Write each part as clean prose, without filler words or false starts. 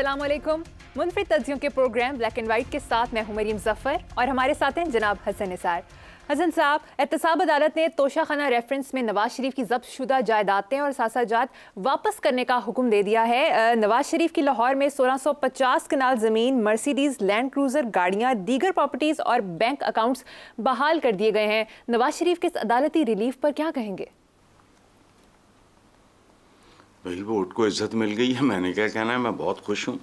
अस्सलामुअलैकुम। मुनफरिद तज्जियों के programme black and white के साथ मैं हूं मरीम जफ़र और हमारे साथ हैं जनाब हसन निसार। हसन साहब, एहतसाब अदालत ने तोशाखाना रेफरेंस में नवाज शरीफ की जब्त शुदा जायदादें और सासाजात वापस करने का हुक्म दे दिया है। नवाज शरीफ की लाहौर में 1650 कनाल ज़मीन, मर्सिडीज़, लैंड क्रूज़र, गाड़ियाँ, दीगर प्रॉपर्टीज़ और बैंक अकाउंट्स बहाल कर दिए गए हैं। नवाज शरीफ के इस अदालती रिलीफ पर क्या कहेंगे? भाई वोट को इज्जत मिल गई है, मैंने क्या कहना है, मैं बहुत खुश हूँ।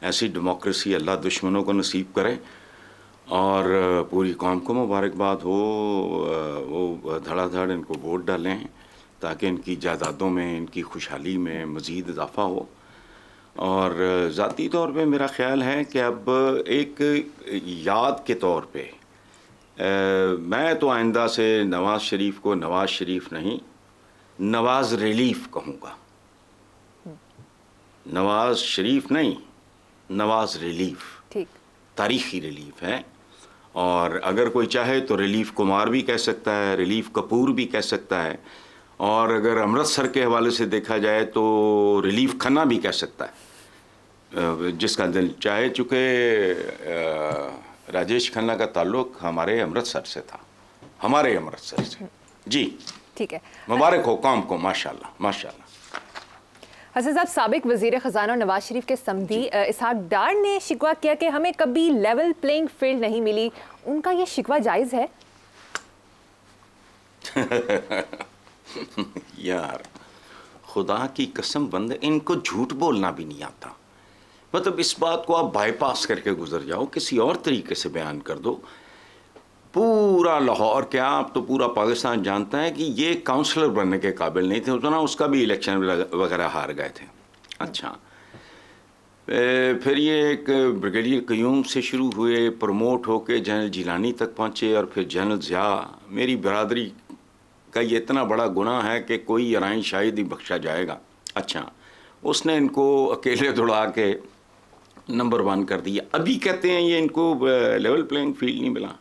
ऐसी डेमोक्रेसी अल्लाह दुश्मनों को नसीब करे और पूरी कौम को मुबारकबाद हो। वो धड़ाधड़ इनको वोट डालें ताकि इनकी जायदादों में, इनकी खुशहाली में मज़ीद इजाफ़ा हो। और ज़ाती तौर पे मेरा ख़्याल है कि अब एक याद के तौर पे मैं तो आइंदा से नवाज़ शरीफ को नवाज़ शरीफ नहीं, नवाज़ रिलीफ कहूँगा। नवाज़ शरीफ नहीं, नवाज़ रिलीफ, ठीक, तारीख़ी रिलीफ है। और अगर कोई चाहे तो रिलीफ कुमार भी कह सकता है, रिलीफ कपूर भी कह सकता है, और अगर अमृतसर के हवाले से देखा जाए तो रिलीफ खन्ना भी कह सकता है, जिसका दिल चाहे। चूँकि राजेश खन्ना का ताल्लुक़ हमारे अमृतसर से था, हमारे अमृतसर से। जी ठीक है, मुबारक हो कौम को, माशाल्लाह माशाल्लाह। हसन साहब, साबिक वज़ीर ख़ज़ाना नवाज शरीफ के समधी इसहाक डार ने शिकवा किया कि हमें कभी लेवल प्लेइंग फील्ड नहीं मिली। उनका ये शिकवा जायज़ है? यार खुदा की कसम बंदे, इनको झूठ बोलना भी नहीं आता। मतलब इस बात को आप बाईपास करके गुजर जाओ, किसी और तरीके से बयान कर दो। पूरा लाहौर, क्या आप तो पूरा पाकिस्तान जानता है कि ये काउंसलर बनने के काबिल नहीं थे, तो ना उसका भी इलेक्शन वगैरह हार गए थे। अच्छा, फिर ये एक ब्रिगेडियर क़यूम से शुरू हुए, प्रमोट होके जनरल जिलानी तक पहुँचे और फिर जनरल ज़िया। मेरी बरादरी का ये इतना बड़ा गुनाह है कि कोई यराइन शायद ही बख्शा जाएगा। अच्छा, उसने इनको अकेले दौड़ा के नंबर 1 कर दिया। अभी कहते हैं ये इनको लेवल प्लेइंग फील्ड नहीं मिला।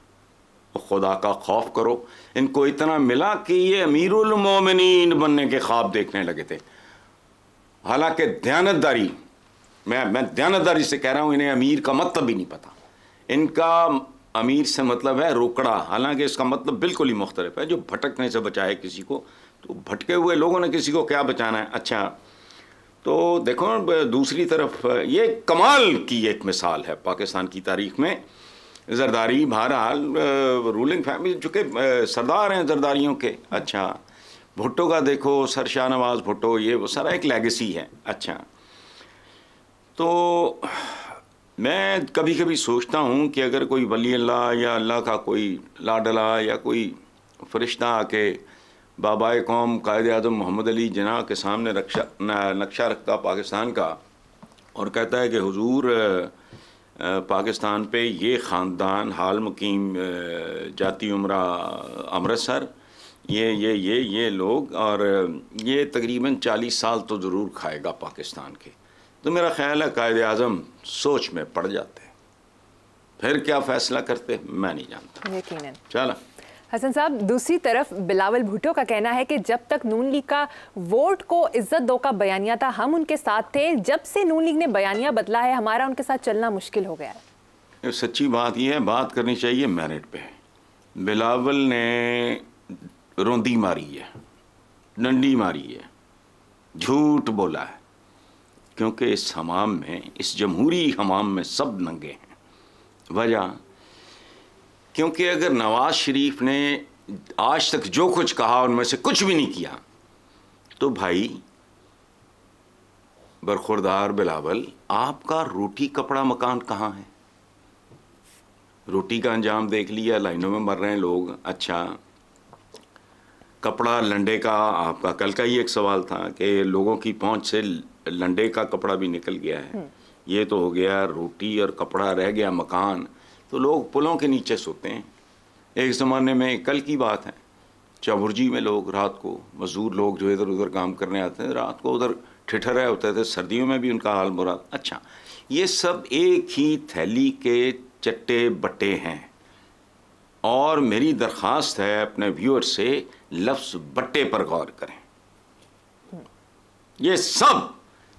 खुदा का खौफ करो, इनको इतना मिला कि ये अमीरुल मोमिनीन बनने के ख्वाब देखने लगे थे। हालांकि दयानतदारी, मैं दयानतदारी से कह रहा हूँ, इन्हें अमीर का मतलब भी नहीं पता। इनका अमीर से मतलब है रोकड़ा, हालांकि इसका मतलब बिल्कुल ही मुख्तलिफ है। जो भटकने से बचाए किसी को, तो भटके हुए लोगों ने किसी को क्या बचाना है। अच्छा, तो देखो दूसरी तरफ ये कमाल की एक मिसाल है पाकिस्तान की तारीख में। जरदारी बहरहाल रूलिंग फैमिली, चूँकि सरदार हैं जरदारियों के। अच्छा, भुट्टो का देखो, सर शाहनवाज भुट्टो, ये वो सारा एक लेगेसी है। अच्छा, तो मैं कभी कभी सोचता हूँ कि अगर कोई वली अल्लाह या अल्लाह का कोई लाडला या कोई फरिश्ता आके बाबाए कौम कायद आज़म मोहम्मद अली जिन्ना के सामने नक्शा रखता पाकिस्तान का और कहता है कि हुजूर पाकिस्तान पे ये ख़ानदान हाल मुकीम जाती उम्रा अमृतसर, ये लोग, और ये तकरीबन 40 साल तो ज़रूर खाएगा पाकिस्तान के, तो मेरा ख़्याल है कायद आज़म सोच में पड़ जाते। फिर क्या फ़ैसला करते मैं नहीं जानता। यकीनन। चलो हसन साहब, दूसरी तरफ बिलावल भुट्टो का कहना है कि जब तक नून लीग का वोट को इज्जत दो का बयानिया था हम उनके साथ थे, जब से नून लीग ने बयानिया बदला है हमारा उनके साथ चलना मुश्किल हो गया है। सच्ची बात यह है, बात करनी चाहिए मेरिट पे। बिलावल ने रोंदी मारी है, डंडी मारी है, झूठ बोला है, क्योंकि इस हमाम में, इस जमहूरी हमाम में सब नंगे हैं। वजह, क्योंकि अगर नवाज शरीफ ने आज तक जो कुछ कहा उनमें से कुछ भी नहीं किया, तो भाई बरखुरदार बिलावल, आपका रोटी कपड़ा मकान कहाँ है? रोटी का अंजाम देख लिया, लाइनों में मर रहे हैं लोग। अच्छा, कपड़ा लंडे का, आपका कल का ही एक सवाल था कि लोगों की पहुंच से लंडे का कपड़ा भी निकल गया है। ये तो हो गया रोटी और कपड़ा, रह गया मकान। तो लोग पुलों के नीचे सोते हैं। एक ज़माने में, कल की बात है, चाबुर्जी में लोग रात को, मज़दूर लोग जो इधर उधर काम करने आते हैं, रात को उधर ठिठरे होते थे, सर्दियों में भी उनका हाल बुरा। अच्छा, ये सब एक ही थैली के चट्टे बट्टे हैं। और मेरी दरख्वास्त है अपने व्यूअर से, लफ्ज़ बट्टे पर गौर करें। ये सब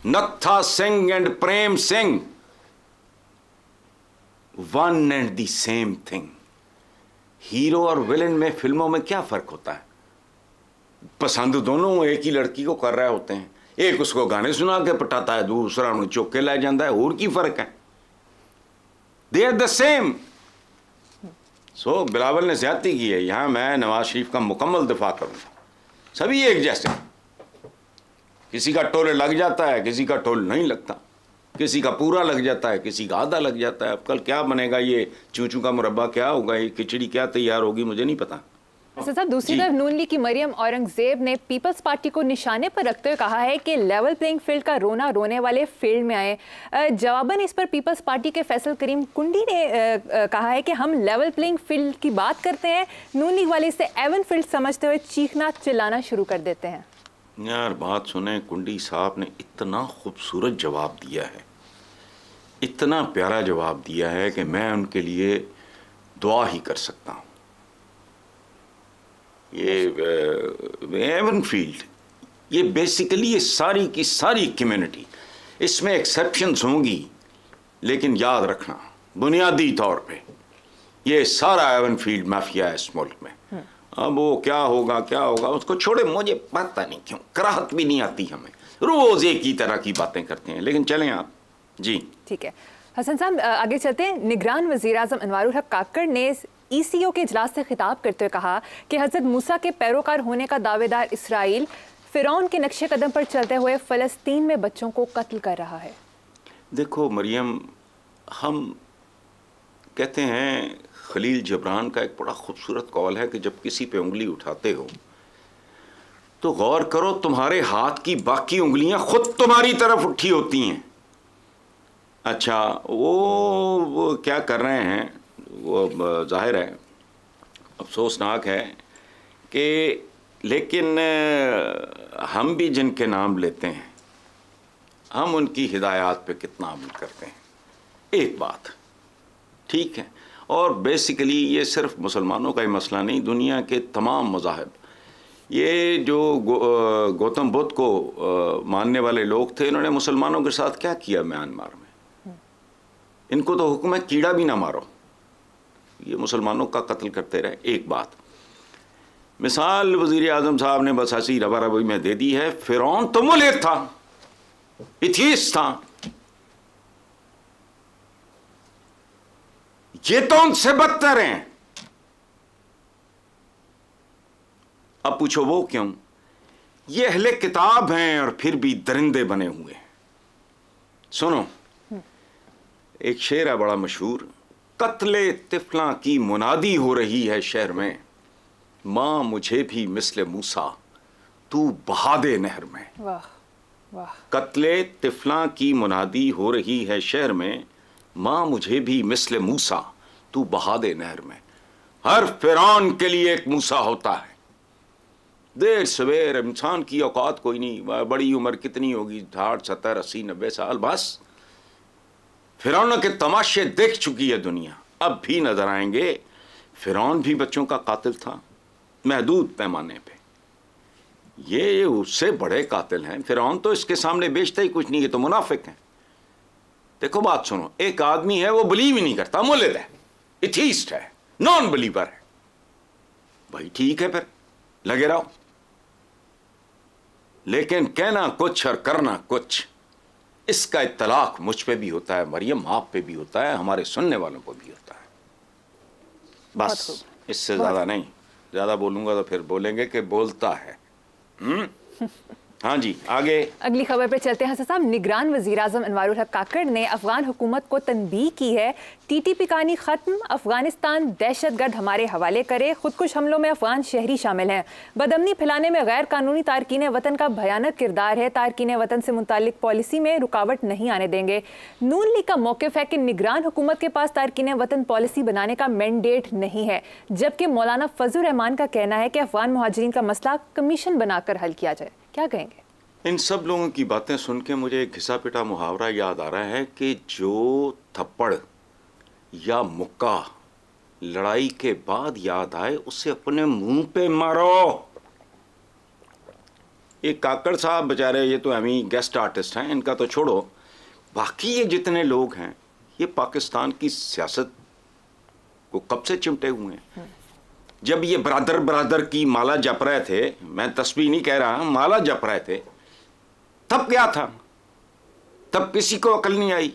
नत्था Singh and Prem Singh, one and the same thing. Hero और विलेन में फिल्मों में क्या फर्क होता है? पसंद दोनों एक ही लड़की को कर रहे होते हैं, एक उसको गाने सुना के पटाता है, दूसरा उन्हें चौक के ला जाता है, और की फर्क है? They are the same. So Bilawal ने ज्यादती की है, यहां मैं नवाज शरीफ का मुकम्मल दिफा करूंगा। सभी एक जैसे, किसी का टोल लग जाता है, किसी का टोल नहीं लगता, किसी का पूरा लग जाता है, किसी का आधा लग जाता है। अब कल क्या बनेगा, ये चूचू का मुरब्बा क्या होगा, ये खिचड़ी क्या तैयार होगी, मुझे नहीं पता। साहब, दूसरी तरफ नून लीग की मरियम औरंगजेब ने पीपल्स पार्टी को निशाने पर रखते हुए कहा है कि लेवल प्लेइंग फील्ड का रोना रोने वाले फील्ड में आए। जवाबन इस पर पीपल्स पार्टी के फैसल करीम कुंडी ने कहा है कि हम लेवल प्लेइंग फील्ड की बात करते हैं, नून लीग वाले इसे एवन फील्ड समझते हुए चीखना चिल्लाना शुरू कर देते हैं। यार बात सुने, कुंडी साहब ने इतना खूबसूरत जवाब दिया है, इतना प्यारा जवाब दिया है कि मैं उनके लिए दुआ ही कर सकता हूँ। ये एवन फील्ड, ये बेसिकली ये सारी की सारी कम्युनिटी, इसमें एक्सेप्शंस होंगी, लेकिन याद रखना बुनियादी तौर पे ये सारा एवन फील्ड माफिया है इस मुल्क में। अब वो क्या होगा उसको छोड़े, मुझे पता नहीं क्यों कराहत भी नहीं आती, हमें रोज एक ही तरह की बातें करते हैं। लेकिन चलें आप जी। ठीक है हसन साहब, आगे चलते हैं। निगरान वज़ीर आज़म अनवारुल हक काकड़ ने ECO के इजलास से खिताब करते हुए कहा कि हज़रत मूसा के पैरोकार होने का दावेदार इसराइल फ़िरौन के नक्शे कदम पर चलते हुए फ़लस्तीन में बच्चों को कत्ल कर रहा है। देखो मरियम, हम कहते हैं, खलील जबरान का एक बड़ा खूबसूरत कौल है कि जब किसी पे उंगली उठाते हो तो गौर करो तुम्हारे हाथ की बाकी उंगलियां खुद तुम्हारी तरफ उठी होती हैं। अच्छा, वो क्या कर रहे हैं, वो जाहिर है अफसोसनाक है कि, लेकिन हम भी जिनके नाम लेते हैं, हम उनकी हिदायत पे कितना अमल करते हैं, एक बात ठीक है। और बेसिकली ये सिर्फ मुसलमानों का ही मसला नहीं, दुनिया के तमाम मज़ाहिब, ये जो गौतम बुद्ध को मानने वाले लोग थे, इन्होंने मुसलमानों के साथ क्या किया म्यांमार में? इनको तो हुक्म है कीड़ा भी ना मारो, ये मुसलमानों का कत्ल करते रहे। एक बात, मिसाल वज़ीर आज़म साहब ने बस ऐसी रबा रबी में दे दी है। फ़िरौन तो मुल्क था, एथीस्ट था, ये तो उनसे बदतर हैं। अब पूछो वो क्यों? ये अहले किताब हैं और फिर भी दरिंदे बने हुए हैं। सुनो, एक शेर है बड़ा मशहूर, कत्ले तिफला की मुनादी हो रही है शहर में, मां मुझे भी मिस्ले मूसा तू बहा दे नहर में। वाह वाह। कत्ले तिफला की मुनादी हो रही है शहर में, मां मुझे भी मिस्ले मूसा तू बहा दे नहर में। हर फिरौन के लिए एक मूसा होता है। देर सवेर इंसान की औकात कोई नहीं, बड़ी उम्र कितनी होगी, 60, 70, 80, 90 साल, बस फिरौन के तमाशे देख चुकी है दुनिया, अब भी नजर आएंगे। फिरौन भी बच्चों का कातिल था, महदूद पैमाने पे। ये उससे बड़े कातिल हैं। फिरौन तो इसके सामने बेचता ही कुछ नहीं, ये तो मुनाफिक हैं। देखो बात सुनो, एक आदमी है वो बिलीव ही नहीं करता, मुल्लिद है, एथीस्ट है, नॉन बिलीवर है, भाई ठीक है, फिर लगे रहो। लेकिन कहना कुछ और करना कुछ, इसका इत्तलाक मुझ पे भी होता है मरियम, आप पे भी होता है, हमारे सुनने वालों को भी होता है। बस इससे ज्यादा नहीं, ज्यादा बोलूंगा तो फिर बोलेंगे कि बोलता है। हाँ जी, आगे अगली खबर पे चलते हैं हसन साहब। निगरान वज़ीर आज़म अनवारुल हक काकड़ ने अफगान हुकूमत को तनबीह की है, TTP कहानी ख़त्म, अफगानिस्तान दहशतगर्द हमारे हवाले करे, खुदकुश हमलों में अफगान शहरी शामिल हैं, बदअमनी फैलाने में गैर कानूनी तारकीन वतन का भयानक किरदार है, तारकीन वतन से मुतालिक पॉलिसी में रुकावट नहीं आने देंगे। नून लीग का मौक़िफ़ है कि निगरान हुकूमत के पास तारकीन वतन पॉलिसी बनाने का मैंडेट नहीं है, जबकि मौलाना फजल रहमान का कहना है कि अफगान मुहाजिरीन का मसला कमीशन बनाकर हल किया जाए। क्या कहेंगे? इन सब लोगों की बातें सुन के मुझे एक घिसा पिटा मुहावरा याद आ रहा है कि जो थप्पड़ या मुक्का लड़ाई के बाद याद आए उसे अपने मुंह पे मारो। ये काकड़ साहब बेचारे, ये तो हम ही गेस्ट आर्टिस्ट हैं, इनका तो छोड़ो, बाकी ये जितने लोग हैं ये पाकिस्तान की सियासत को कब से चिमटे हुए हैं। जब ये बरादर बरादर की माला जप रहे थे, मैं तस्बीह नहीं कह रहा, माला जप रहे थे, तब क्या था? तब किसी को अकल नहीं आई।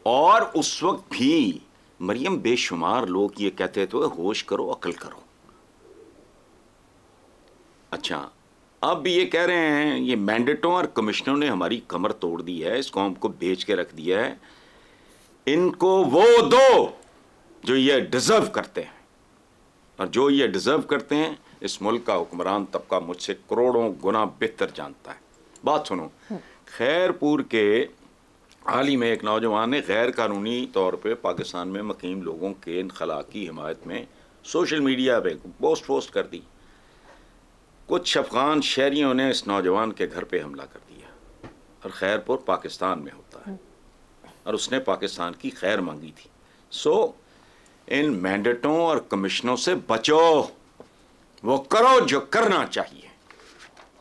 और उस वक्त भी मरियम बेशुमार लोग ये कहते थे होश करो, अकल करो। अच्छा, अब ये कह रहे हैं ये मैंडेटों और कमिश्नरों ने हमारी कमर तोड़ दी है, इस कौम को बेच के रख दिया है, इनको वो दो जो ये डिजर्व करते हैं। और जो ये डिजर्व करते हैं इस मुल्क का हुक्मरान तबका मुझसे करोड़ों गुना बेहतर जानता है। बात सुनो, खैरपुर के हाल ही में एक नौजवान ने गैर कानूनी तौर पे पाकिस्तान में मुकीम लोगों के इनखला की हिमायत में सोशल मीडिया पे पोस्ट कर दी। कुछ अफगान शहरियों ने इस नौजवान के घर पे हमला कर दिया, और खैरपुर पाकिस्तान में होता है, और उसने पाकिस्तान की खैर मांगी थी। सो इन मैंडेटों और कमिश्नों से बचो, वो करो जो करना चाहिए,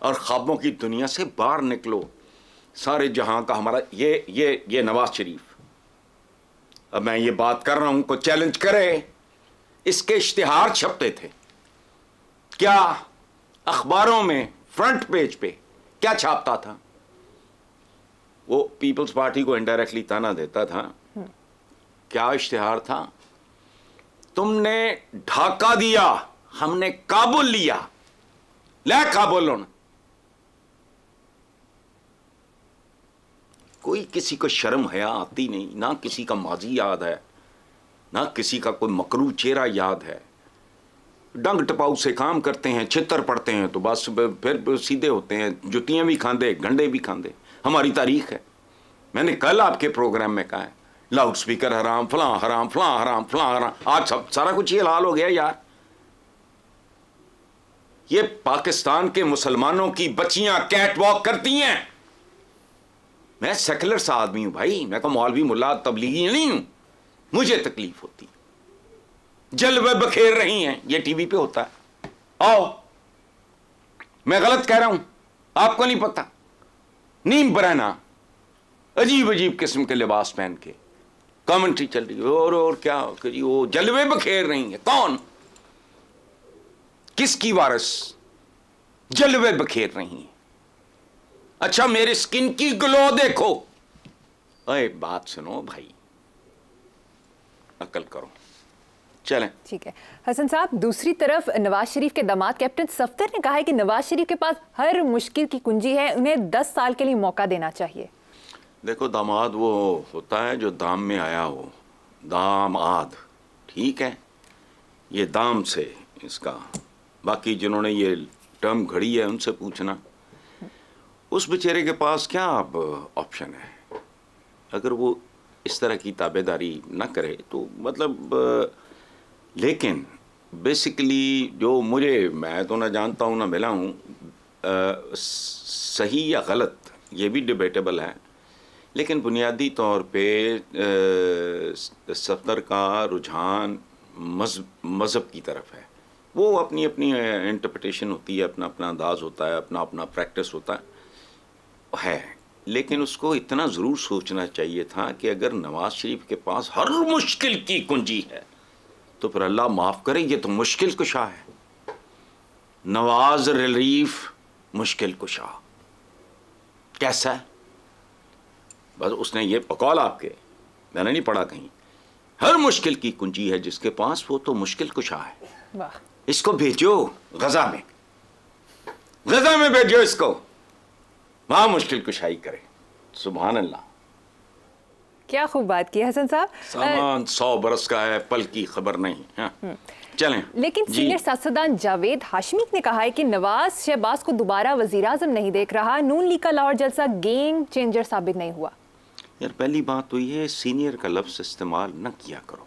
और ख्वाबों की दुनिया से बाहर निकलो। सारे जहां का हमारा ये नवाज शरीफ, अब मैं ये बात कर रहा हूं, को चैलेंज करे, इसके इश्तिहार छपते थे क्या अखबारों में, फ्रंट पेज पे क्या छापता था? वो पीपल्स पार्टी को इनडायरेक्टली ताना देता था। क्या इश्तिहार था? तुमने ढाका दिया, हमने काबुल लिया, ले काबुल होना। कोई किसी को शर्म हया आती नहीं, ना किसी का माजी याद है, ना किसी का कोई मकरू चेहरा याद है। डंग टपाऊ से काम करते हैं, छितर पड़ते हैं तो बस फिर सीधे होते हैं, जुतियां भी खांदे, गंडे भी खांदे। हमारी तारीख है। मैंने कल आपके प्रोग्राम में कहा है, लाउड स्पीकर हराम, फलां हराम, फलां हराम, फलां हराम। आज सब सारा कुछ ये लाल हो गया यार। ये पाकिस्तान के मुसलमानों की बच्चियां कैट वॉक करती हैं। मैं सेकुलर सा आदमी हूं भाई, मैं को मौलवी मुल्ला तबलीगी नहीं हूं, मुझे तकलीफ होती। जलवे बखेर रही हैं, ये टीवी पे होता है। आओ, मैं गलत कह रहा हूं, आपको नहीं पता। नीम बरहना, अजीब अजीब किस्म के लिबास पहन के कमेंट्री चल रही है, और क्या करिए, वो जलवे बखेर रही है। कौन, किसकी वारिस जलवे बखेर रही है? अच्छा, मेरे स्किन की ग्लो देखो। अरे बात सुनो भाई, अकल करो। चलें, ठीक है हसन साहब। दूसरी तरफ नवाज शरीफ के दामाद कैप्टन सफ्दर ने कहा है कि नवाज शरीफ के पास हर मुश्किल की कुंजी है, उन्हें 10 साल के लिए मौका देना चाहिए। देखो, दामाद वो होता है जो दाम में आया हो, दामाद, ठीक है, ये दाम से इसका। बाकी जिन्होंने ये टर्म घड़ी है उनसे पूछना, उस बेचारे के पास क्या अब ऑप्शन है। अगर वो इस तरह की ताबेदारी ना करे तो मतलब, लेकिन बेसिकली जो मुझे, मैं तो ना जानता हूँ ना मिला हूँ, सही या गलत ये भी डिबेटेबल है, लेकिन बुनियादी तौर पे सफदर का रुझान मज़हब की तरफ है। वो अपनी अपनी इंटरप्रिटेशन होती है, अपना अपना अंदाज़ होता है, अपना अपना प्रैक्टिस होता है। लेकिन उसको इतना ज़रूर सोचना चाहिए था कि अगर नवाज शरीफ के पास हर मुश्किल की कुंजी है तो फिर अल्लाह माफ़ करे, ये तो मुश्किल कुशा है। नवाज शरीफ मुश्किल कुशा कैसा है? बस उसने ये बकौल आपके, मैंने नहीं पढ़ा कहीं, हर मुश्किल की कुंजी है जिसके पास, वो तो मुश्किल कुशा है। वाह, इसको भेजो गजा में, गजा में भेजो इसको, वहां मुश्किल कुशाई करे। सुभान अल्लाह, क्या खूब बात की हसन साहब। सामान 100 बरस का है, पल की खबर नहीं। हाँ, चलें। लेकिन सीनियर सियासतदान जावेद हाशमी ने कहा है कि नवाज शहबाज को दोबारा वजीर-आज़म नहीं देख रहा। नून लीग का लाहौर जलसा गेम चेंजर साबित नहीं हुआ। यार, पहली बात तो ये सीनियर का लफ्ज़ इस्तेमाल न किया करो।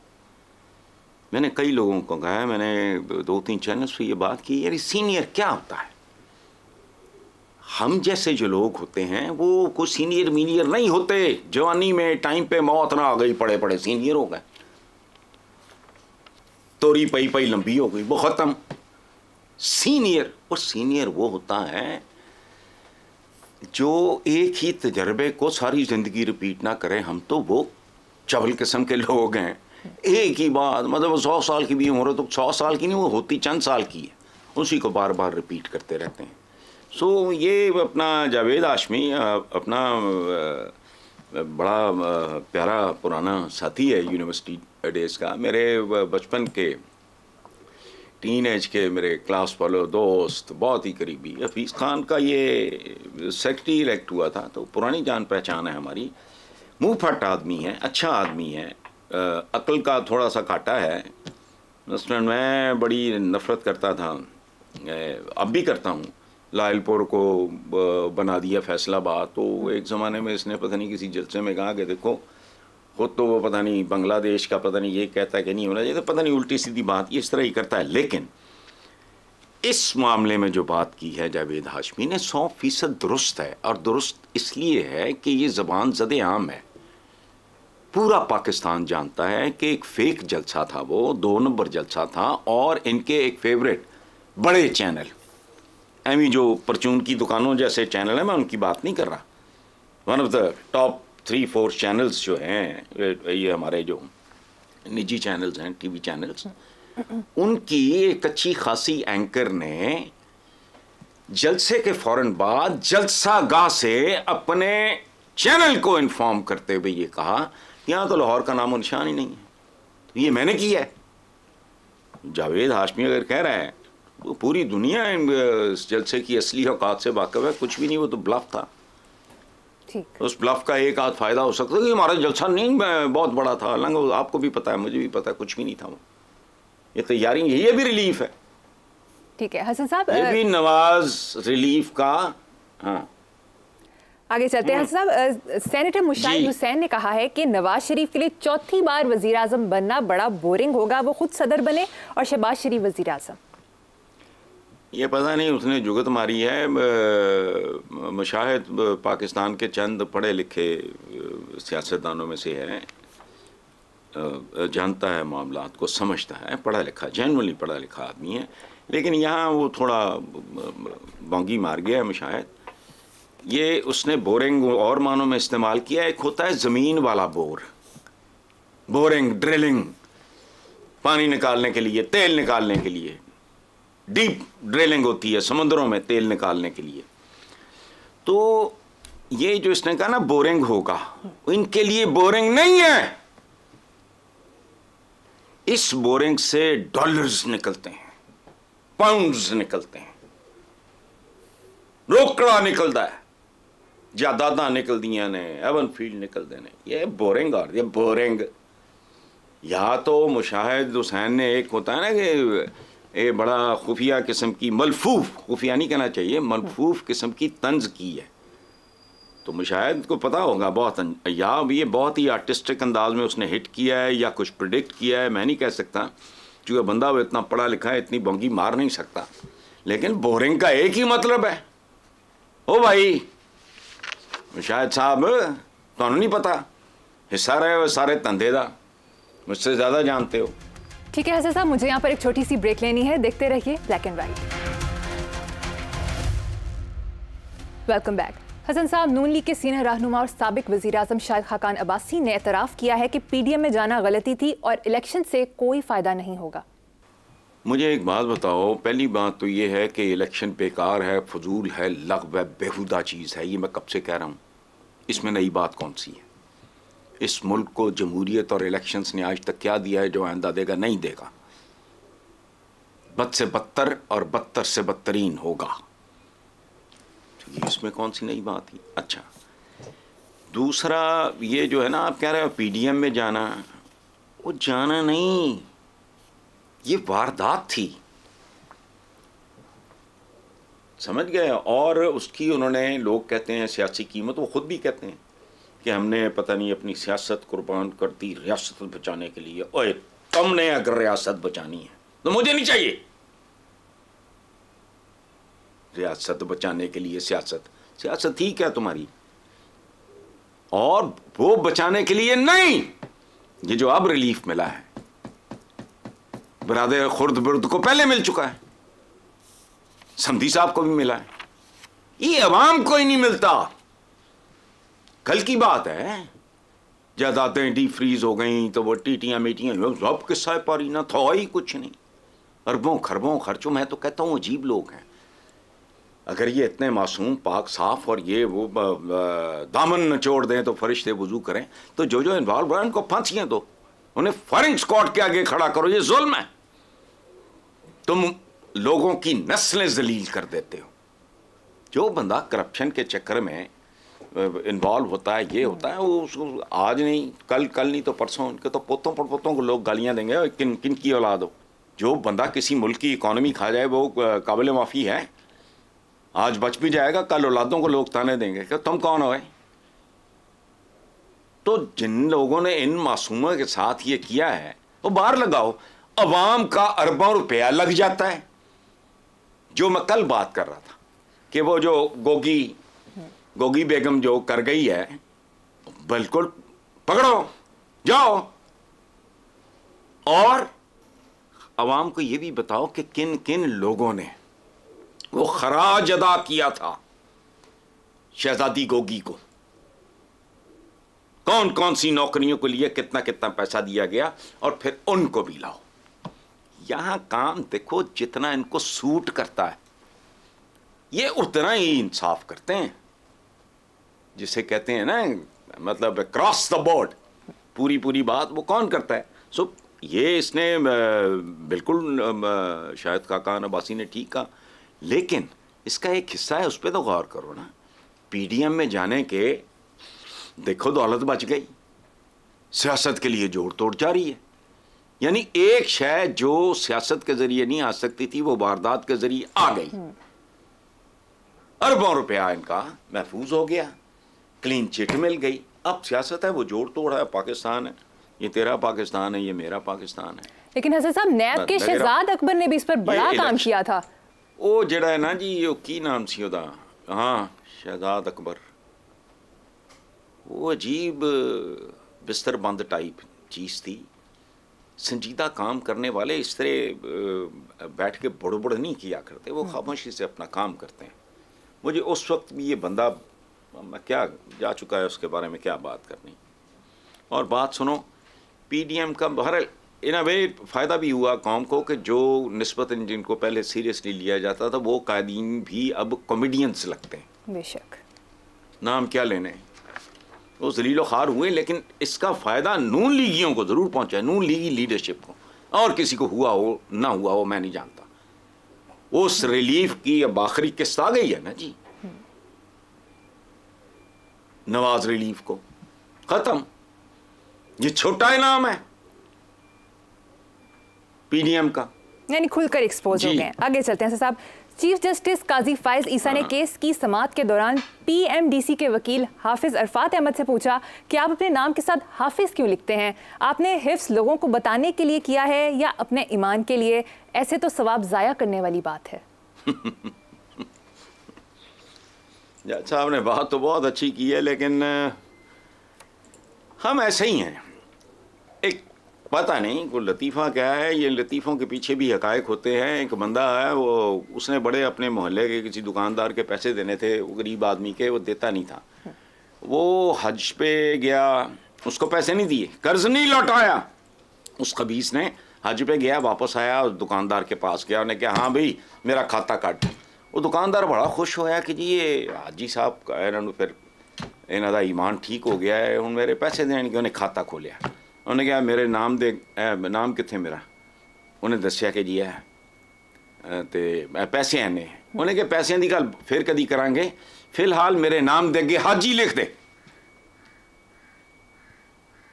मैंने कई लोगों को कहा है, मैंने 2-3 चैनल्स पे ये बात की, यार सीनियर क्या होता है? हम जैसे जो लोग होते हैं वो कोई सीनियर मीनियर नहीं होते। जवानी में टाइम पे मौत ना आ गई, पड़े पड़े सीनियर हो गए, तोरी पई पई लंबी हो गई, वो खत्म। सीनियर, और सीनियर वो होता है जो एक ही तजर्बे को सारी ज़िंदगी रिपीट ना करें, हम तो वो चवल किस्म के लोग हैं। एक ही बात, मतलब 100 साल की भी उम्र हो तो 100 साल की नहीं, वो होती चंद साल की है, उसी को बार बार रिपीट करते रहते हैं। सो ये अपना जावेद हाशमी अपना बड़ा प्यारा पुराना साथी है यूनिवर्सिटी डेज़ का, मेरे बचपन के टीन एज के मेरे क्लास वालों दोस्त, बहुत ही करीबी। हफीज़ खान का ये सेक्रेटरी इलेक्ट हुआ था, तो पुरानी जान पहचान है हमारी। मुँह फट आदमी है, अच्छा आदमी है, अक्ल का थोड़ा सा काटा है। मसलन मैं बड़ी नफ़रत करता था, अब भी करता हूँ, लायलपुर को बना दिया फैसलाबाद। तो एक ज़माने में इसने पता नहीं किसी जलसे में कहा कि देखो खुद तो वो पता नहीं बांग्लादेश का पता नहीं ये कहता है कि नहीं होना चाहिए, तो पता नहीं उल्टी सीधी बात ये इस तरह ही करता है। लेकिन इस मामले में जो बात की है जावेद हाशमी ने 100% दुरुस्त है, और दुरुस्त इसलिए है कि ये ज़बान ज़द आम है। पूरा पाकिस्तान जानता है कि एक फेक जलसा था, वो 2 नंबर जलसा था, और इनके एक फेवरेट बड़े चैनल एमी जो परचून की दुकानों जैसे चैनल है, मैं उनकी बात नहीं कर रहा, one of the top 3-4 channels जो हैं, ये हमारे जो निजी चैनल्स हैं, टीवी चैनल्स, उनकी एक अच्छी खासी एंकर ने जलसे के फ़ौरन बाद जलसा गाह से अपने चैनल को इन्फॉर्म करते हुए ये कहा कि यहाँ तो लाहौर का नामो निशान ही नहीं है, तो ये मैंने किया है। जावेद हाशमी अगर कह रहा है, वो पूरी दुनिया इस जलसे की असली औकात से वाकिफ़ है, कुछ भी नहीं, वो तो ब्लफ था। ठीक। उस ब्लफ का एक आध फायदा हो सकता है कि हमारा जलसा नहीं बहुत बड़ा था, हालांकि आपको भी पता है, मुझे भी पता है, कुछ भी नहीं था वो। ये तैयारी, ये भी रिलीफ है। ठीक है हसन साहब, ये भी नवाज रिलीफ का। हाँ, आगे चलते हैं। हसन साहब, सेनेटर मुशाहिद हुसैन ने कहा है कि नवाज शरीफ के लिए चौथी बार वजीर आजम बनना बड़ा बोरिंग होगा, वो खुद सदर बने और शहबाज शरीफ वजीर आजम। ये पता नहीं उसने जुगत मारी है। मुशाहिद पाकिस्तान के चंद पढ़े लिखे सियासतदानों में से है, जानता है मामलात को, समझता है, पढ़ा लिखा, जेनुअनली पढ़ा लिखा आदमी है। लेकिन यहाँ वो थोड़ा बोंगी मार गया है मुशाहिद। ये उसने बोरिंग और मानों में इस्तेमाल किया। एक होता है ज़मीन वाला बोर, बोरिंग, ड्रिलिंग, पानी निकालने के लिए, तेल निकालने के लिए, डीप ड्रिलिंग होती है समुद्रों में तेल निकालने के लिए। तो ये जो इसने कहा ना बोरिंग होगा, इनके लिए बोरिंग नहीं है। इस बोरिंग से डॉलर्स निकलते हैं, पाउंड्स निकलते हैं, रोकड़ा निकलता है, जायदादां निकल दिया ने, एवन फील्ड निकलते हैं। ये बोरिंग, और ये बोरिंग या तो मुशाहिद हुसैन ने, एक होता है ना कि ये बड़ा खुफिया किस्म की, मलफूफ, खुफिया नहीं कहना चाहिए, मलफूफ किस्म की तंज की है। तो मुशाहिद को पता होगा बहुत, या ये बहुत ही आर्टिस्टिक अंदाज में उसने हिट किया है या कुछ प्रिडिक्ट किया है, मैं नहीं कह सकता, क्योंकि बंदा वो इतना पढ़ा लिखा है, इतनी बोंगी मार नहीं सकता। लेकिन बोरिंग का एक ही मतलब है, ओ भाई मुशाहिद साहब तो नहीं पता, हिस्सा रहे हो सारे धंधे का, मुझसे ज़्यादा जानते हो। ठीक है हसन साहब, मुझे यहाँ पर एक छोटी सी ब्रेक लेनी है, देखते रहिए black and white. Welcome back. Hasan sahab, Noon league के सीनियर रहनुमा और साबिक वज़ीर-ए-आज़म शाहिद खाकान अब्बासी ने एतराफ़ किया है कि पीडीएम में जाना गलती थी और इलेक्शन से कोई फ़ायदा नहीं होगा। मुझे एक बात बताओ, पहली बात तो ये है कि इलेक्शन बेकार है, फजूल है, लग़्व है, बेहुदा चीज़ है। ये मैं कब से कह रहा हूँ, इसमें नई बात कौन सी है? इस मुल्क को जमहूरियत और इलेक्शंस ने आज तक क्या दिया है जो आइंदा देगा? नहीं देगा। बद से बदतर और बदतर से बदतरीन होगा। तो इसमें कौन सी नई बात है? अच्छा, दूसरा ये जो है ना, आप कह रहे हो पीडीएम में जाना, वो जाना नहीं, ये वारदात थी, समझ गए? और उसकी उन्होंने, लोग कहते हैं सियासी कीमत, वो खुद भी कहते हैं कि हमने पता नहीं अपनी सियासत कुर्बान कर दी रियासत बचाने के लिए। ओए, तुमने अगर रियासत बचानी है तो मुझे नहीं चाहिए। रियासत बचाने के लिए सियासत ठीक है तुम्हारी, और वो बचाने के लिए नहीं। ये जो अब रिलीफ मिला है बरादर खुर्द बुर्द को पहले मिल चुका है, समधी साहब को भी मिला है, ये अवाम को ही नहीं मिलता। कल की बात है, जायदादें डी फ्रीज हो गई तो वो टीटियां मीटियां सब किस्सा पारी ना था ही कुछ नहीं। अरबों खरबों खर्चों, मैं तो कहता हूँ अजीब लोग हैं। अगर ये इतने मासूम पाक साफ और ये वो दामन नचोड़ दें तो फरिश्ते वजू करें, तो जो जो इन्वॉल्व है उनको फांसियां दो, उन्हें फायरिंग स्क्वाड के आगे खड़ा करो। ये जुल्म है। तुम लोगों की नस्लें जलील कर देते हो। जो बंदा करप्शन के चक्कर में इन्वॉल्व होता है, ये होता है, वो आज नहीं कल नहीं तो परसों उनके तो पोतों पड़पोतों को लोग गालियां देंगे, किन किन की औलाद हो। जो बंदा किसी मुल्क की इकॉनमी खा जाए वो काबिल माफ़ी है। आज बच भी जाएगा, कल औलादों को लोग ताने देंगे कि तुम कौन हो। तो जिन लोगों ने इन मासूमों के साथ ये किया है वो बाहर लगाओ। अवाम का अरबों रुपया लग जाता है। जो मैं कल बात कर रहा था कि वो जो गोगी बेगम जो कर गई है, बिल्कुल पकड़ो जाओ और अवाम को ये भी बताओ कि किन किन लोगों ने वो खराज अदा किया था शहजादी गोगी को, कौन कौन सी नौकरियों के लिए कितना कितना पैसा दिया गया, और फिर उनको भी लाओ। यहां काम देखो, जितना इनको सूट करता है ये उतना ही इंसाफ करते हैं, जिसे कहते हैं ना, मतलब क्रॉस द बोर्ड, पूरी बात वो कौन करता है। सो ये इसने बिल्कुल शायद काका अब्बासी ने ठीक कहा, लेकिन इसका एक हिस्सा है, उस पर तो गौर करो ना। पीडीएम में जाने के देखो दौलत बच गई, सियासत के लिए जोड़ तोड़ जारी है। यानी एक शय जो सियासत के जरिए नहीं आ सकती थी वो वारदात के जरिए आ गई। अरबों रुपया इनका महफूज हो गया, क्लीन चिट मिल गई। अब सियासत है वो जोड़ तोड़ है, पाकिस्तान है, ये तेरा पाकिस्तान है, ये मेरा पाकिस्तान है। लेकिन हसन साहब, नैब के शहजाद अकबर ने भी इस पर बड़ा काम किया था। वो जड़ा है ना जी, वो की नाम सी ओदा, हाँ शहजाद अकबर, वो अजीब बिस्तर बंद टाइप चीज़ थी। संजीदा काम करने वाले इस तरह बैठ के बुड़ नहीं किया करते, वो खामोशी से अपना काम करते हैं। मुझे उस वक्त भी ये बंदा, मैं क्या जा चुका है उसके बारे में क्या बात करनी। और बात सुनो, पीडीएम का बहरहाल इन अ वे फ़ायदा भी हुआ कौम को कि जो निस्बतन जिनको पहले सीरियसली लिया जाता था वो कायदीन भी अब कॉमेडियंस लगते हैं। बेशक, नाम क्या लेने, वो जलीलो खार हुए, लेकिन इसका फ़ायदा नून लीगियों को ज़रूर पहुंचा है, नून लीगी लीडरशिप को। और किसी को हुआ हो ना हुआ हो मैं नहीं जानता। उस रिलीफ की अब आखिरी किस्त आ गई है ना जी, नवाज रिलीफ को खत्म। ये छोटा इनाम है पीडीएम का, यानी खुलकर एक्सपोज हो गए। आगे चलते हैं साहब। चीफ जस्टिस काजी फाइज ईसा ने केस की समाअत के दौरान पीएमडीसी के वकील हाफिज अरफात अहमद से पूछा कि आप अपने नाम के साथ हाफिज क्यों लिखते हैं? आपने हिफ्स लोगों को बताने के लिए किया है या अपने ईमान के लिए? ऐसे तो सवाब ज़ाया करने वाली बात है। जज साहब ने बात तो बहुत अच्छी की है, लेकिन हम ऐसे ही हैं। एक पता नहीं कोई लतीफ़ा क्या है, ये लतीफ़ों के पीछे भी हकायक होते हैं। एक बंदा है, वो उसने बड़े अपने मोहल्ले के किसी दुकानदार के पैसे देने थे, वो गरीब आदमी के, वो देता नहीं था। वो हज पे गया, उसको पैसे नहीं दिए, कर्ज नहीं लौटाया। उस खबीस ने हज पे गया, वापस आया, उस दुकानदार के पास गया, उन्हें कहा हाँ भाई मेरा खाता काट। वो दुकानदार बड़ा खुश होया कि जी ये हाजी साहब का इन्होंने फिर इन्हों का ईमान ठीक हो गया है, हूँ मेरे पैसे देने के। उन्हें खाता खोलिया, उन्हें कहा मेरे नाम दे, नाम कितने मेरा? उन्हें दसिया कि जी है तो पैसे आने। उन्हें कहा पैसों की गल फिर कदी करांगे, फिलहाल मेरे नाम दे अगे हाजी लिख दे।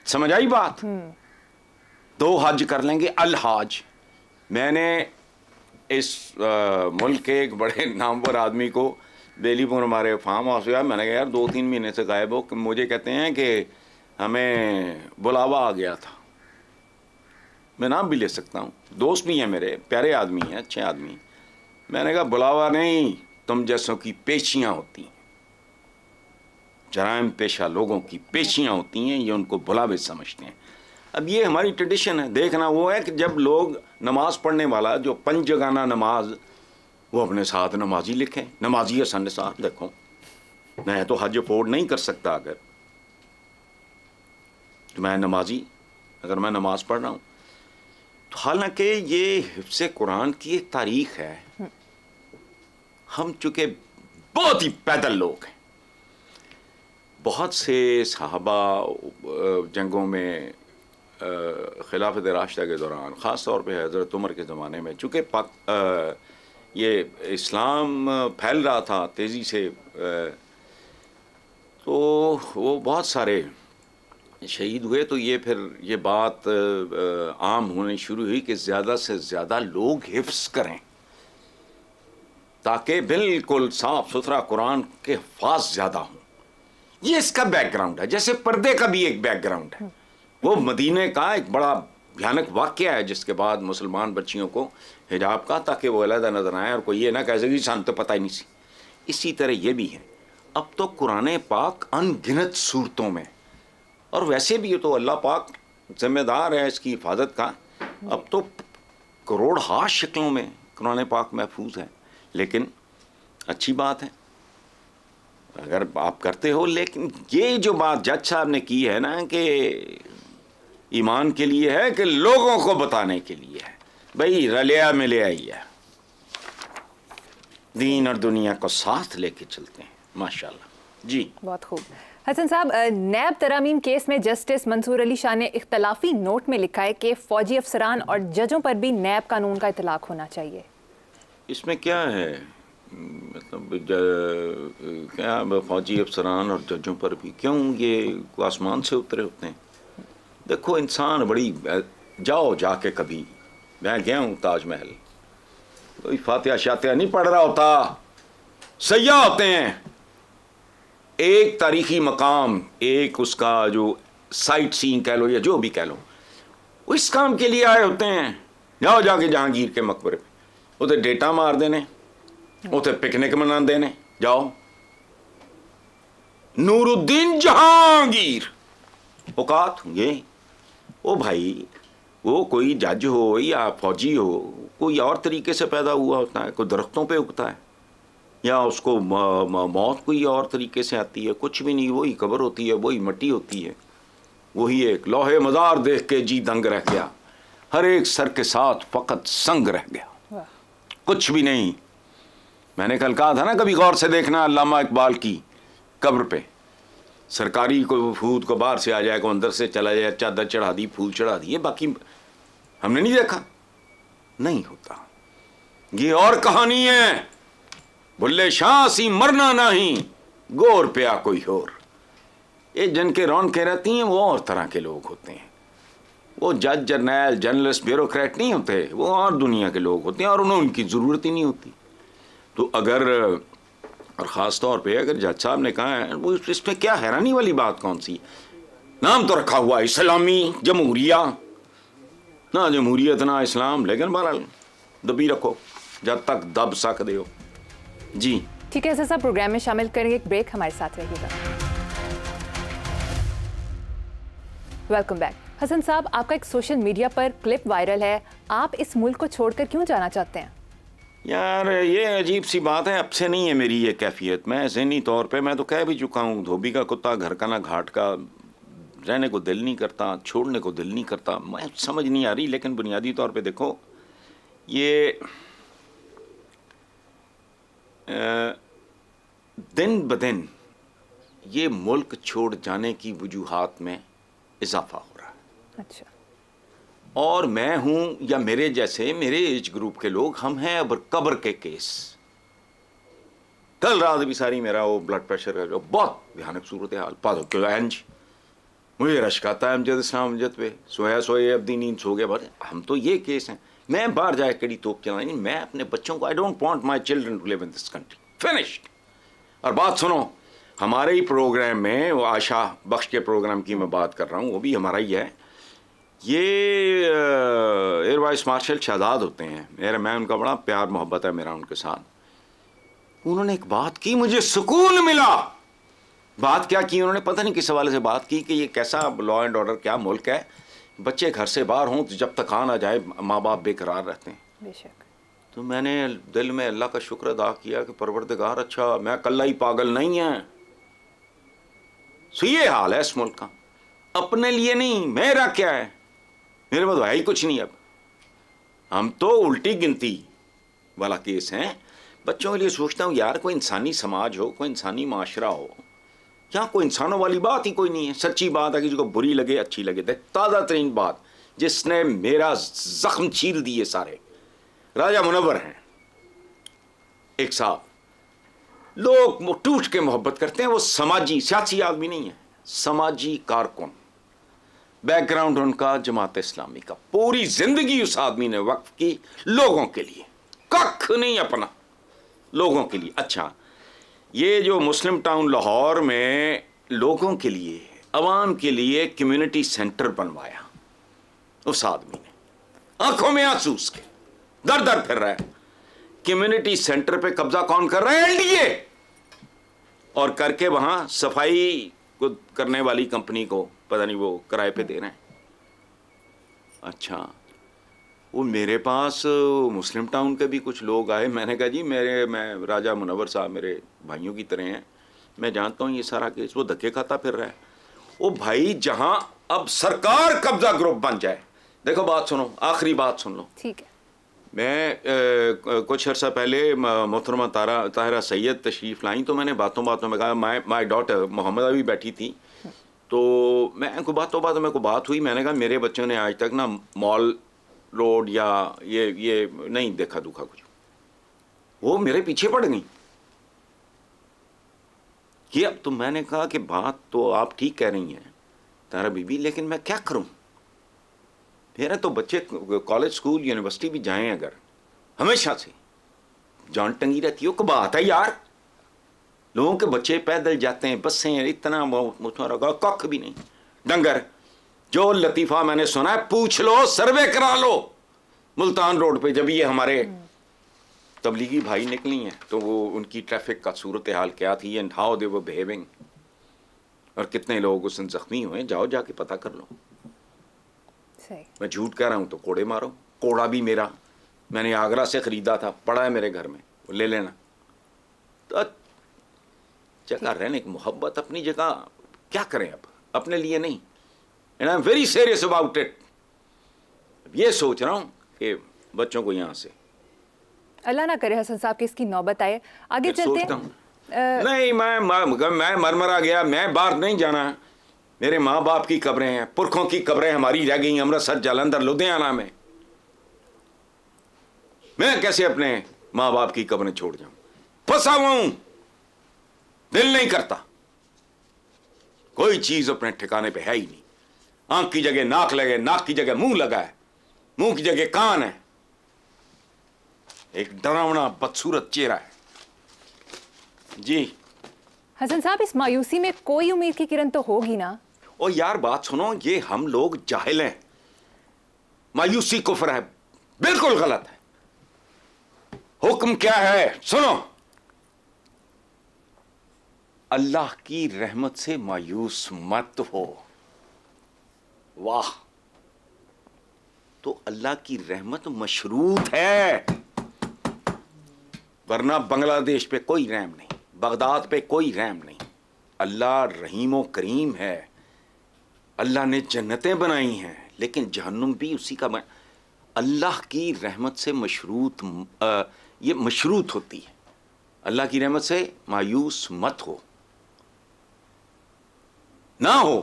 समझ आई बात? 2 हज कर लेंगे, अल हाज। मैंने इस मुल्क के एक बड़े नामवर आदमी को बेलीपुर हमारे फार्म हाउस गया, मैंने कहा यार 2-3 महीने से गायब हो। मुझे कहते हैं कि हमें बुलावा आ गया था। मैं नाम भी ले सकता हूँ, दोस्त भी हैं मेरे, प्यारे आदमी हैं, अच्छे आदमी। मैंने कहा बुलावा नहीं, तुम जैसों की पेशियाँ होती हैं, जराइम पेशा लोगों की पेशियाँ होती हैं, ये उनको बुलावे समझते हैं। अब ये हमारी ट्रेडिशन है। देखना वो है कि जब लोग नमाज पढ़ने वाला जो पंजगाना नमाज वो अपने साथ नमाजी लिखें, नमाजी हसन निसार। देखो मैं तो हज अफोर्ड नहीं कर सकता, अगर तो मैं नमाजी, अगर मैं नमाज पढ़ रहा हूँ तो हालांकि ये हिफ्ज़ कुरान की एक तारीख है। हम चूँकि बहुत ही पैदल लोग हैं, बहुत से सहाबा जंगों में खिलाफत राशिदा के दौरान, ख़ास तौर पे हज़रत उमर के ज़माने में, चूँकि ये इस्लाम फैल रहा था तेज़ी से, तो वो बहुत सारे शहीद हुए। तो ये फिर ये बात आम होनी शुरू हुई कि ज़्यादा से ज़्यादा लोग हिफ्ज़ करें, ताकि बिल्कुल साफ़ सुथरा कुरान के हफ़ाज़ ज़्यादा हों। ये इसका बैकग्राउंड है, जैसे पर्दे का भी एक बैकग्राउंड है। वो मदीने का एक बड़ा भयानक वाक़या है, जिसके बाद मुसलमान बच्चियों को हिजाब का, ताकि वो अलहदा नजर आए और कोई ये ना कह सके सान तो पता ही नहीं सी। इसी तरह ये भी है। अब तो कुरान पाक अनगिनत सूरतों में, और वैसे भी ये तो अल्लाह पाक जिम्मेदार है इसकी हिफाजत का, अब तो करोड़ शक्लों में कुरान पाक महफूज है। लेकिन अच्छी बात है अगर आप करते हो। लेकिन ये जो बात जज साहब ने की है ना, कि ईमान के लिए है कि लोगों को बताने के लिए है, भाई रलिया मिलिया ही है, दीन और दुनिया को साथ लेके चलते हैं माशाल्लाह। जी बहुत खूब। हसन साहब, नैब तरामीम केस में जस्टिस मंसूर अली शाह ने इख्तलाफी नोट में लिखा है कि फौजी अफसरान और जजों पर भी नैब कानून का इतलाक होना चाहिए। इसमें क्या है, मतलब क्या फौजी अफसरान और जजों पर भी क्यों, ये आसमान से उतरे होते हैं? देखो इंसान बड़ी, जाओ जाके कभी, मैं गया हूँ ताजमहल, कोई फातिहा शातिहा नहीं पढ़ रहा होता, सैयाह होते हैं। एक तारीखी मकाम, एक उसका जो साइट सीइंग कह लो या जो भी कह लो, वो इस काम के लिए आए होते हैं। जाओ जाके जहांगीर के मकबरे पे, उधर डेटा मार देने, उधर पिकनिक मना देने जाओ। नूरुद्दीन जहांगीर औकात होंगे ओ भाई, वो कोई जज हो या फौजी हो, कोई और तरीके से पैदा हुआ होता है, कोई दरख्तों पे उगता है, या उसको मौत कोई और तरीके से आती है? कुछ भी नहीं, वही कब्र होती है, वही मिट्टी होती है, वही एक लोहे मज़ार देख के जी दंग रह गया, हर एक सर के साथ फ़कत संग रह गया, कुछ भी नहीं। मैंने कल कहा था ना, कभी गौर से देखना अल्लामा इकबाल की कब्र पे, सरकारी को फूद को बाहर से आ जाए, को अंदर से चला जाए, चादर चढ़ा दी, फूल चढ़ा दिए, बाकी हमने नहीं देखा, नहीं होता। ये और कहानी है, बुल्ले शाह सी मरना नहीं, गोर पे आ कोई और। ये जन के रौनकें रहती हैं, वो और तरह के लोग होते हैं, वो जज जर्नैल जर्नलिस्ट ब्यूरोक्रेट नहीं होते, वो और दुनिया के लोग होते हैं, और उन्हें उनकी ज़रूरत ही नहीं होती। तो अगर, और ख़ास तौर पे अगर जज साहब ने कहा है, वो इसमें क्या हैरानी वाली बात कौन सी? नाम तो रखा हुआ इस्लामी जमहूरिया, ना जमहूरियत ना इस्लाम, लेकिन बहरहाल दबी रखो जब तक दब सकते हो। जी ठीक है सर, प्रोग्राम में शामिल करेंगे, एक ब्रेक, हमारे साथ रहिएगा। Welcome back. हसन साहब, आपका एक सोशल मीडिया पर क्लिप वायरल है, आप इस मुल्क को छोड़कर क्यों जाना चाहते हैं? यार ये अजीब सी बात है, अब से नहीं है मेरी ये कैफियत। मैं ज़हनी तौर पे मैं तो कह भी चुका हूँ, धोबी का कुत्ता घर का ना घाट का, रहने को दिल नहीं करता, छोड़ने को दिल नहीं करता, मैं समझ नहीं आ रही। लेकिन बुनियादी तौर पे देखो, ये दिन ब दिन ये मुल्क छोड़ जाने की वजूहात में इजाफा हो रहा है। अच्छा। और मैं हूँ या मेरे जैसे मेरे एज ग्रुप के लोग, हम हैं अब कब्र के केस। कल रात भी सारी मेरा वो ब्लड प्रेशर का बहुत भयानक सूरत हाल, मुझे रश्क आता है अमजद इस्लाम अमजद पे, सोया सोए अब दी नींद सो गया। बट हम तो ये केस हैं, मैं बाहर जाए कड़ी तोप चलानी, मैं अपने बच्चों को, I don't want my children to live in this country, finished. और बात सुनो, हमारे ही प्रोग्राम में, वो आशा बख्श के प्रोग्राम की मैं बात कर रहा हूँ, वो भी हमारा ही है। ये एयर वाइस मार्शल शहजाद होते हैं, मैं उनका बड़ा प्यार मोहब्बत है मेरा उनके साथ। उन्होंने एक बात की, मुझे सुकून मिला। बात क्या की उन्होंने, पता नहीं किस हवाले से बात की कि ये कैसा लॉ एंड ऑर्डर क्या मुल्क है, बच्चे घर से बाहर हों तो जब तक आ ना जाए माँ बाप बेकरार रहते हैं। बेशक। तो मैंने दिल में अल्लाह का शुक्र अदा किया कि परवरदिगार, अच्छा मैं कल्ला ही पागल नहीं है। सो ये हाल है इस मुल्क का, अपने लिए नहीं, मेरा क्या है, मेरे पास भाई कुछ नहीं। अब हम तो उल्टी गिनती वाला केस है। बच्चों के लिए सोचता हूँ यार, कोई इंसानी समाज हो, कोई इंसानी माशरा हो, यहाँ कोई इंसानों वाली बात ही कोई नहीं है। सच्ची बात है कि जिसको बुरी लगे अच्छी लगे। ताज़ा तरीन बात जिसने मेरा जख्म चीर दिए सारे, राजा मुनव्वर हैं एक साहब, लोग टूट के मोहब्बत करते हैं। वो समाजी सियासी आदमी नहीं है, समाजी कारकुन, बैकग्राउंड उनका जमात इस्लामी का, पूरी जिंदगी उस आदमी ने वक्फ की लोगों के लिए, कख नहीं अपना, लोगों के लिए। अच्छा, ये जो मुस्लिम टाउन लाहौर में लोगों के लिए, अवाम के लिए कम्युनिटी सेंटर बनवाया उस आदमी ने, आंखों में आंसू उसके, दर दर फिर रहा है। कम्युनिटी सेंटर पे कब्जा कौन कर रहा है? एलडीए। और करके वहां सफाई को करने वाली कंपनी को पता नहीं वो किराए पे दे रहे हैं। अच्छा, वो मेरे पास मुस्लिम टाउन के भी कुछ लोग आए। मैंने कहा जी मैं राजा मुनव्वर साहब मेरे भाइयों की तरह हैं, मैं जानता हूँ ये सारा केस। वो धक्के खाता फिर रहा है। वो भाई, जहां अब सरकार कब्जा ग्रुप बन जाए, देखो बात सुनो, आखिरी बात सुन लो, ठीक है। मैं कुछ अर्सा पहले मोहतरमा ताहिरा सैयद तशरीफ़ लाई, तो मैंने बातों बातों में कहा, माई डॉटर मोहम्मदा भी बैठी थी, तो मैं को बातों बातों में को बात हुई। मैंने कहा मेरे बच्चों ने आज तक ना मॉल रोड या ये नहीं देखा दुखा कुछ। वो मेरे पीछे पड़ गई कि अब तो मैंने कहा कि बात तो आप ठीक कह रही हैं तारा बीबी, लेकिन मैं क्या करूं? मेरे तो बच्चे कॉलेज स्कूल यूनिवर्सिटी भी जाएं अगर, हमेशा से जान टंगी रहती हो। को बात है यार, लोगों के बच्चे पैदल जाते हैं, बसें, इतना कख भी नहीं। डंगर जो लतीफ़ा मैंने सुना है, पूछ लो, सर्वे करा लो। मुल्तान रोड पे जब ये हमारे तबलीगी भाई निकली हैं, तो वो उनकी ट्रैफिक का सूरत हाल क्या थी, and how they were behaving, और कितने लोग उसमें जख्मी हुए, जाओ जाके पता कर लो। मैं झूठ कह रहा हूं तो कोड़े मारो। कोड़ा भी मेरा, मैंने आगरा से खरीदा था, पड़ा है मेरे घर में, वो ले लेना। तो जगह रहने की मोहब्बत अपनी जगह, क्या करें अब, अपने लिए नहीं। And I am very serious about it. ये सोच रहा हूं कि बच्चों को यहां से, अल्लाह ना करे हसन साहब की इसकी नौबत आए। आगे चलते हैं। नहीं, मैं मरमरा गया, मैं बाहर नहीं जाना। मेरे माँ बाप की कब्रें हैं, पुरखों की कब्रें हमारी रह गई अमृतसर, जालंधर, लुधियाना में। मैं कैसे अपने माँ बाप की कब्रें छोड़ जाऊं? फंसा हुआ हूं, दिल नहीं करता। कोई चीज अपने ठिकाने पे है ही नहीं। आंख की जगह नाक लगे, नाक की जगह मुंह लगा है, मुंह की जगह कान है। एक डरावना बदसूरत चेहरा है। जी हसन साहब, इस मायूसी में कोई उम्मीद की किरण तो होगी ना? ओ यार बात सुनो, ये हम लोग जाहिल हैं। मायूसी कुफ्र है, बिल्कुल गलत है। हुक्म क्या है सुनो, अल्लाह की रहमत से मायूस मत हो। वाह, तो अल्लाह की रहमत मशरूत है, वरना बांग्लादेश पे कोई रहम नहीं, बगदाद पे कोई रहम नहीं। अल्लाह रहीम व करीम है। अल्लाह ने जन्नतें बनाई हैं, लेकिन जहन्नुम भी उसी का अल्लाह की रहमत से मशरूत, ये मशरूत होती है। अल्लाह की रहमत से मायूस मत हो, ना हो।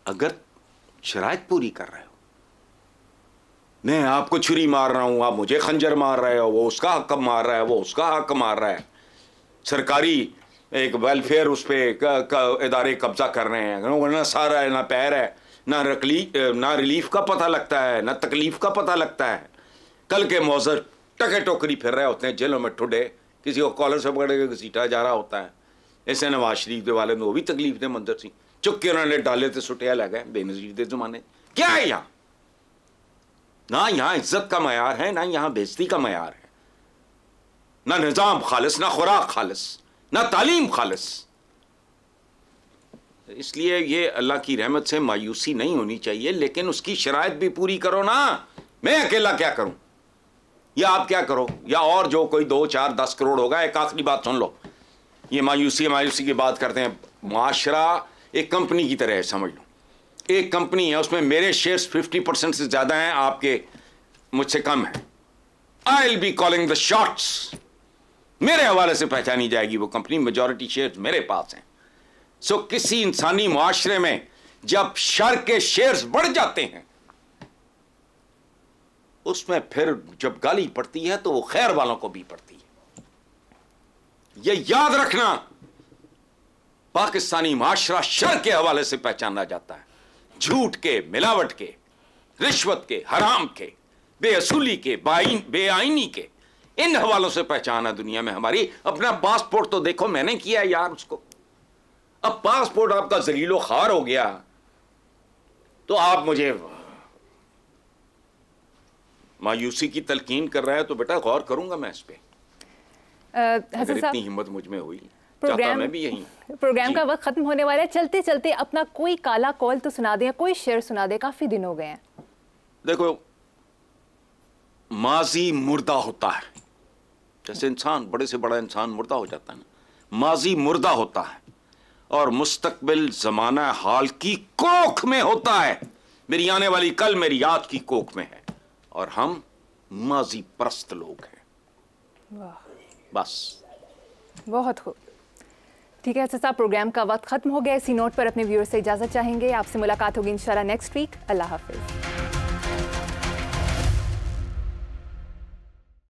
अगर शराइत पूरी कर रहे हो, मैं आपको छुरी मार रहा हूं, आप मुझे खंजर मार रहे हो, वो उसका हक मार रहा है, वो उसका हक मार रहा है, सरकारी एक वेलफेयर उस पर इदारे कब्जा कर रहे हैं, ना सारा है, ना पैर है, ना रिलीफ का पता लगता है, ना तकलीफ का पता लगता है। कल के मौजर टके टोकरी फिर रहे होते हैं जेलों में ठुडे, किसी को कॉलर से पकड़ के घसीटा जा रहा होता है। ऐसे नवाज शरीफ के वाले में वो भी तकलीफ दे मंजर सी, चुक के उन्होंने डाले थे, सुटिया लग गए बेनजीर दे जमाने। क्या है यहाँ? ना यहाँ इज्जत का मयार है, ना यहाँ बेइज्जती का मयार है, ना निजाम खालिस, ना खुराक खालिस, ना तालीम खालिस। इसलिए ये अल्लाह की रहमत से मायूसी नहीं होनी चाहिए, लेकिन उसकी शराइत भी पूरी करो ना। मैं अकेला क्या करूं? या आप क्या करो, या और जो कोई 2, 4, 10 करोड़ होगा। एक आखिरी बात सुन लो, ये मायूसी की बात करते हैं। माशरा एक कंपनी की तरह है, समझ लो। एक कंपनी है, उसमें मेरे शेयर्स 50% से ज्यादा हैं, आपके मुझसे कम है। I will be calling the shots. मेरे हवाले से पहचानी जाएगी वो कंपनी, मेजॉरिटी शेयर्स मेरे पास हैं। सो किसी इंसानी मुआशरे में जब शर के शेयर्स बढ़ जाते हैं, उसमें फिर जब गाली पड़ती है तो वो खैर वालों को भी पड़ती है। ये याद रखना, पाकिस्तानी माशरा शर के हवाले से पहचाना जाता है। झूठ के, मिलावट के, रिश्वत के, हराम के, बेअसूली के, बेआईनी के, इन हवालों से पहचान है दुनिया में हमारी। अपना पासपोर्ट तो देखो, मैंने किया है यार उसको। अब पासपोर्ट आपका जलीलो खार हो गया तो आप मुझे मायूसी की तलकीन कर रहा है, तो बेटा गौर करूंगा मैं इस पे। अगर इतनी हिम्मत मुझ में हुई, चाहता मैं भी यही। प्रोग्राम का वक्त खत्म होने वाला है, चलते चलते अपना कोई काला कौल तो सुना दें, कोई शेर सुना दे, काफी दिन हो गए हैं। देखो, माजी मुर्दा होता है, जैसे इंसान, बड़े से बड़ा इंसान मुर्दा हो जाता है ना, माजी मुर्दा होता है और मुस्तकबिल जमाना हाल की कोख में होता है। मेरी आने वाली कल मेरी याद की कोख में है और हम माजी परस्त लोग हैं। वाह, बस। बहुत खूब। ठीक है साहब, प्रोग्राम का वक्त खत्म हो गया। इसी नोट पर अपने व्यूअर्स से इजाजत चाहेंगे। आपसे मुलाकात होगी इंशाल्लाह नेक्स्ट वीक। अल्लाह हाफिज।